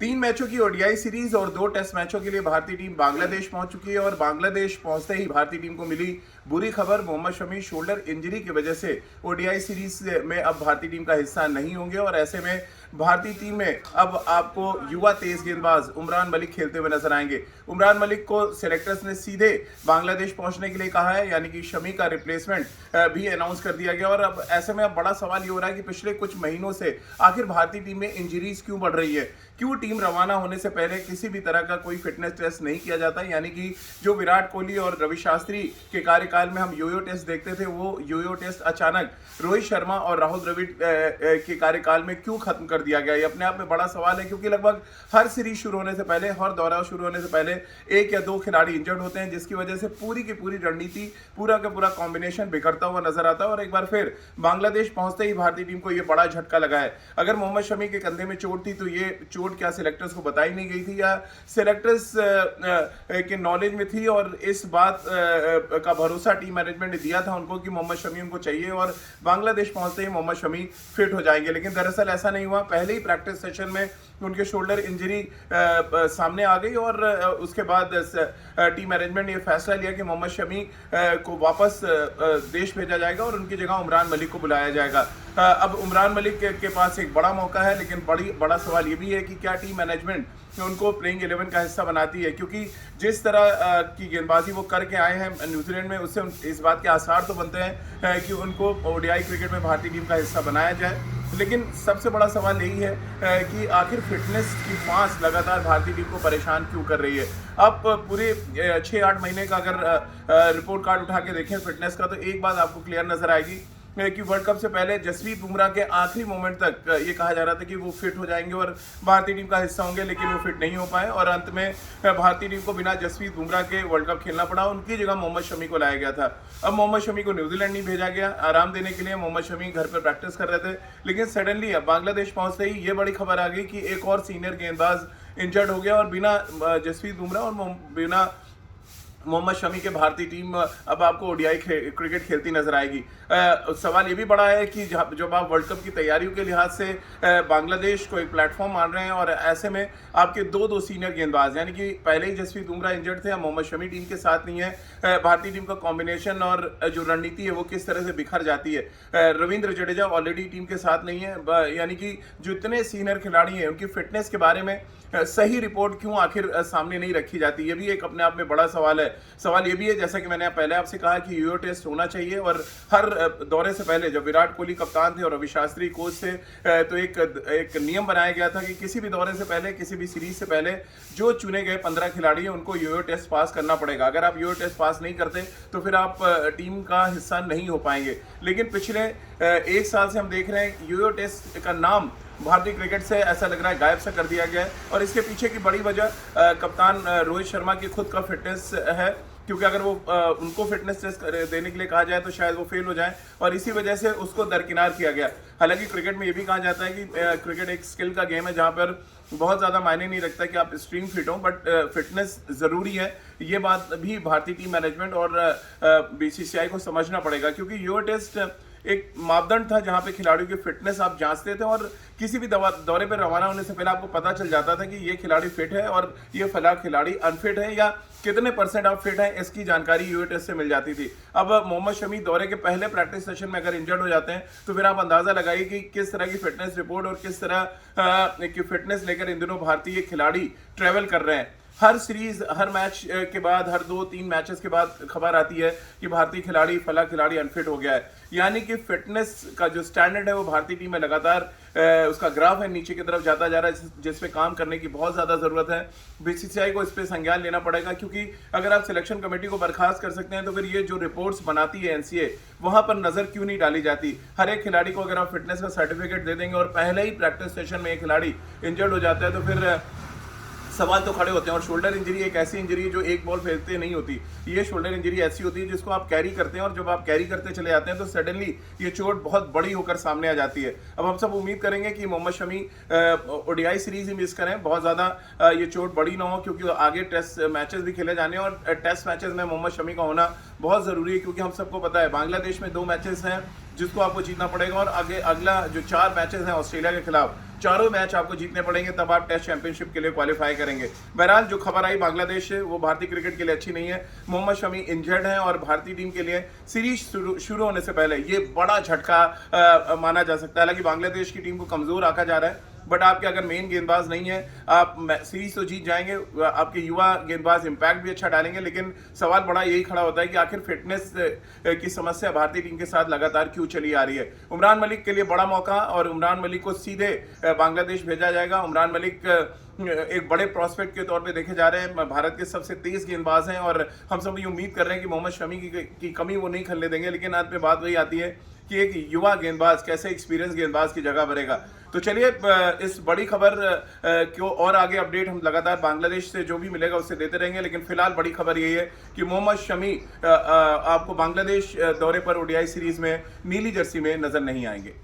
3 मैचों की ODI series और 2 टेस्ट मैचों के लिए भारतीय टीम बांग्लादेश पहुंच चुकी है और बांग्लादेश पहुंचते ही भारतीय टीम को मिली बुरी खबर। मोहम्मद शमी शोल्डर इंजरी की वजह से ओडीआई सीरीज में अब भारतीय टीम का हिस्सा नहीं होंगे और ऐसे में भारतीय टीम में अब आपको युवा तेज गेंदबाज उमरान मलिक खेलते हुए नजर आएंगे। उमरान मलिक को सिलेक्टर्स ने सीधे बांग्लादेश पहुंचने के लिए कहा है, यानी कि शमी का रिप्लेसमेंट भी अनाउंस कर दिया गया। और अब ऐसे में अब बड़ा सवाल ये हो रहा है कि पिछले कुछ महीनों से आखिर भारतीय टीम में इंजरीज क्यों बढ़ रही है, क्यों टीम रवाना होने से पहले किसी भी तरह का कोई फिटनेस टेस्ट नहीं किया जाता। यानी कि जो विराट कोहली और रवि शास्त्री के कार्यकाल में हम योयो टेस्ट देखते थे, वो योयो टेस्ट अचानक रोहित शर्मा और राहुल द्रविड़ के कार्यकाल में क्यों खत्म कर दिया गया, ये अपने आप में बड़ा सवाल है। क्योंकि लगभग हर सीरीज शुरू होने से पहले, हर दौरा शुरू होने से पहले एक या दो खिलाड़ी इंजर्ड होते हैं, जिसकी वजह से पूरी की पूरी रणनीति, पूरा का पूरा कॉम्बिनेशन बिखरता हुआ नजर आता है। और एक बार फिर बांग्लादेश पहुंचते ही भारतीय टीम को यह बड़ा झटका लगा है। अगर मोहम्मद शमी के कंधे में चोट थी तो ये चोट क्या सिलेक्टर्स को बताई नहीं गई थी या सिलेक्टर्स के नॉलेज में थी और इस बात का भरोसा टीम मैनेजमेंट ने दिया था उनको कि मोहम्मद शमी उनको चाहिए और बांग्लादेश पहुंचते ही मोहम्मद शमी फिट हो जाएंगे। लेकिन दरअसल ऐसा नहीं हुआ। पहले ही प्रैक्टिस सेशन में उनके शोल्डर इंजरी सामने आ गई और उसके बाद टीम मैनेजमेंट ने यह फैसला लिया कि मोहम्मद शमी को वापस देश भेजा जाएगा और उनकी जगह उमरान मलिक को बुलाया जाएगा। अब उमरान मलिक के पास एक बड़ा मौका है, लेकिन बड़ा सवाल ये भी है कि क्या टीम मैनेजमेंट उनको प्लेइंग 11 का हिस्सा बनाती है। क्योंकि जिस तरह की गेंदबाजी वो करके आए हैं न्यूजीलैंड में, उससे इस बात के आसार तो बनते हैं कि उनको ओडीआई क्रिकेट में भारतीय टीम का हिस्सा बनाया जाए। लेकिन सबसे बड़ा सवाल यही है कि आखिर फिटनेस की फांस लगातार भारतीय टीम को परेशान क्यों कर रही है। आप पूरे 6-8 महीने का अगर रिपोर्ट कार्ड उठा के देखें फिटनेस का, तो एक बात आपको क्लियर नजर आएगी कि वर्ल्ड कप से पहले जसप्रीत बुमराह के आखिरी मोमेंट तक ये कहा जा रहा था कि वो फिट हो जाएंगे और भारतीय टीम का हिस्सा होंगे, लेकिन वो फिट नहीं हो पाए और अंत में भारतीय टीम को बिना जसप्रीत बुमराह के वर्ल्ड कप खेलना पड़ा। उनकी जगह मोहम्मद शमी को लाया गया था। अब मोहम्मद शमी को न्यूजीलैंड नहीं भेजा गया आराम देने के लिए। मोहम्मद शमी घर पर प्रैक्टिस कर रहे थे, लेकिन सडनली अब बांग्लादेश पहुंचते ही ये बड़ी खबर आ गई कि एक और सीनियर गेंदबाज इंजर्ड हो गया और बिना जसप्रीत बुमराह और बिना मोहम्मद शमी के भारतीय टीम अब आपको ओडीआई क्रिकेट खेलती नजर आएगी। सवाल ये भी बड़ा है कि जब आप वर्ल्ड कप की तैयारियों के लिहाज से बांग्लादेश को एक प्लेटफॉर्म मान रहे हैं और ऐसे में आपके दो सीनियर गेंदबाज, यानी कि पहले ही जसप्रीत बुमराह इंजर्ड थे, अब मोहम्मद शमी टीम के साथ नहीं है, भारतीय टीम का कॉम्बिनेशन और जो रणनीति है वो किस तरह से बिखर जाती है। रविंद्र जडेजा ऑलरेडी टीम के साथ नहीं है, यानी कि जितने सीनियर खिलाड़ी हैं उनकी फिटनेस के बारे में सही रिपोर्ट क्यों आखिर सामने नहीं रखी जाती, ये भी एक अपने आप में बड़ा सवाल है। सवाल ये भी है, जैसा कि मैंने पहले आपसे कहा कि यूयो टेस्ट होना चाहिए और हर दौरे से पहले जब विराट कोहली कप्तान थे और रवि शास्त्री कोच थे, तो एक नियम बनाया गया था कि किसी भी दौरे से पहले, किसी भी सीरीज से पहले जो चुने गए 15 खिलाड़ी हैं उनको यूयो टेस्ट पास करना पड़ेगा। अगर आप यूयो टेस्ट पास नहीं करते तो फिर आप टीम का हिस्सा नहीं हो पाएंगे। लेकिन पिछले 1 साल से हम देख रहे हैं यूयो टेस्ट का नाम भारतीय क्रिकेट से ऐसा लग रहा है गायब सा कर दिया गया है और इसके पीछे की बड़ी वजह कप्तान रोहित शर्मा की खुद का फिटनेस है। क्योंकि अगर वो उनको फिटनेस टेस्ट देने के लिए कहा जाए तो शायद वो फेल हो जाए और इसी वजह से उसको दरकिनार किया गया। हालांकि क्रिकेट में ये भी कहा जाता है कि क्रिकेट एक स्किल का गेम है जहाँ पर बहुत ज़्यादा मायने नहीं रखता कि आप एक्सट्रीम फिट हो, बट फिटनेस ज़रूरी है। ये बात भी भारतीय टीम मैनेजमेंट और बीसीसीआई को समझना पड़ेगा। क्योंकि योर टेस्ट एक मापदंड था जहां पे खिलाड़ियों की फिटनेस आप जांचते थे और किसी भी दौरे पर रवाना होने से पहले आपको पता चल जाता था कि ये खिलाड़ी फिट है और ये फला खिलाड़ी अनफिट है या कितने % आप फिट हैं, इसकी जानकारी यूए टेस्ट से मिल जाती थी। अब मोहम्मद शमी दौरे के पहले प्रैक्टिस सेशन में अगर इंजर्ड हो जाते हैं तो फिर आप अंदाजा लगाइए कि किस तरह की फिटनेस रिपोर्ट और किस तरह की फिटनेस लेकर इन दिनों भारतीय खिलाड़ी ट्रैवल कर रहे हैं। हर सीरीज, हर मैच के बाद, हर 2-3 मैचेस के बाद खबर आती है कि भारतीय खिलाड़ी फला खिलाड़ी अनफिट हो गया है। यानी कि फिटनेस का जो स्टैंडर्ड है वो भारतीय टीम में लगातार उसका ग्राफ है नीचे की तरफ जाता जा रहा है, जिस पे काम करने की बहुत ज़्यादा ज़रूरत है। बीसीसीआई को इस पे संज्ञान लेना पड़ेगा। क्योंकि अगर आप सिलेक्शन कमेटी को बर्खास्त कर सकते हैं तो फिर ये जो रिपोर्ट्स बनाती है एनसीए, वहां पर नजर क्यों नहीं डाली जाती। हर एक खिलाड़ी को अगर आप फिटनेस का सर्टिफिकेट दे देंगे और पहले ही प्रैक्टिस सेशन में एक खिलाड़ी इंजर्ड हो जाता है तो फिर सवाल तो खड़े होते हैं। और शोल्डर इंजरी एक ऐसी इंजरी है जो एक बॉल फेंकते नहीं होती। ये शोल्डर इंजरी ऐसी होती है जिसको आप कैरी करते हैं और जब आप कैरी करते चले जाते हैं तो सडनली ये चोट बहुत बड़ी होकर सामने आ जाती है। अब हम सब उम्मीद करेंगे कि मोहम्मद शमी ओडीआई सीरीज ही मिस करें, बहुत ज़्यादा ये चोट बड़ी ना हो, क्योंकि आगे टेस्ट मैचेस भी खेले जाने और टेस्ट मैचेस में मोहम्मद शमी का होना बहुत ज़रूरी है। क्योंकि हम सबको पता है बांग्लादेश में 2 मैचेस हैं जिसको आपको जीतना पड़ेगा और आगे अगला जो 4 मैचेस हैं ऑस्ट्रेलिया के खिलाफ, चारों मैच आपको जीतने पड़ेंगे, तब आप टेस्ट चैंपियनशिप के लिए क्वालिफाई करेंगे। बहरहाल जो खबर आई बांग्लादेश से, वो भारतीय क्रिकेट के लिए अच्छी नहीं है। मोहम्मद शमी इंजर्ड हैं और भारतीय टीम के लिए सीरीज शुरू होने से पहले ये बड़ा झटका माना जा सकता है। हालांकि बांग्लादेश की टीम को कमजोर आका जा रहा है, बट आपके अगर मेन गेंदबाज नहीं है, आप सीरीज तो जीत जाएंगे। आपके युवा गेंदबाज इंपैक्ट भी अच्छा डालेंगे, लेकिन सवाल बड़ा यही खड़ा होता है कि आखिर फिटनेस की समस्या भारतीय टीम के साथ लगातार क्यों चली आ रही है। उमरान मलिक के लिए बड़ा मौका, और उमरान मलिक को सीधे बांग्लादेश भेजा जाएगा। उमरान मलिक एक बड़े प्रोस्पेक्ट के तौर पे देखे जा रहे हैं, भारत के सबसे तेज गेंदबाज हैं, और हम सब ये उम्मीद कर रहे हैं कि मोहम्मद शमी की कमी वो नहीं खलने देंगे। लेकिन अंत में बात वही आती है कि एक युवा गेंदबाज कैसे एक्सपीरियंस गेंदबाज की जगह भरेगा। तो चलिए इस बड़ी खबर को और आगे अपडेट हम लगातार बांग्लादेश से जो भी मिलेगा उससे देते रहेंगे। लेकिन फिलहाल बड़ी खबर यही है कि मोहम्मद शमी आपको बांग्लादेश दौरे पर ओडीआई सीरीज में नीली जर्सी में नजर नहीं आएंगे।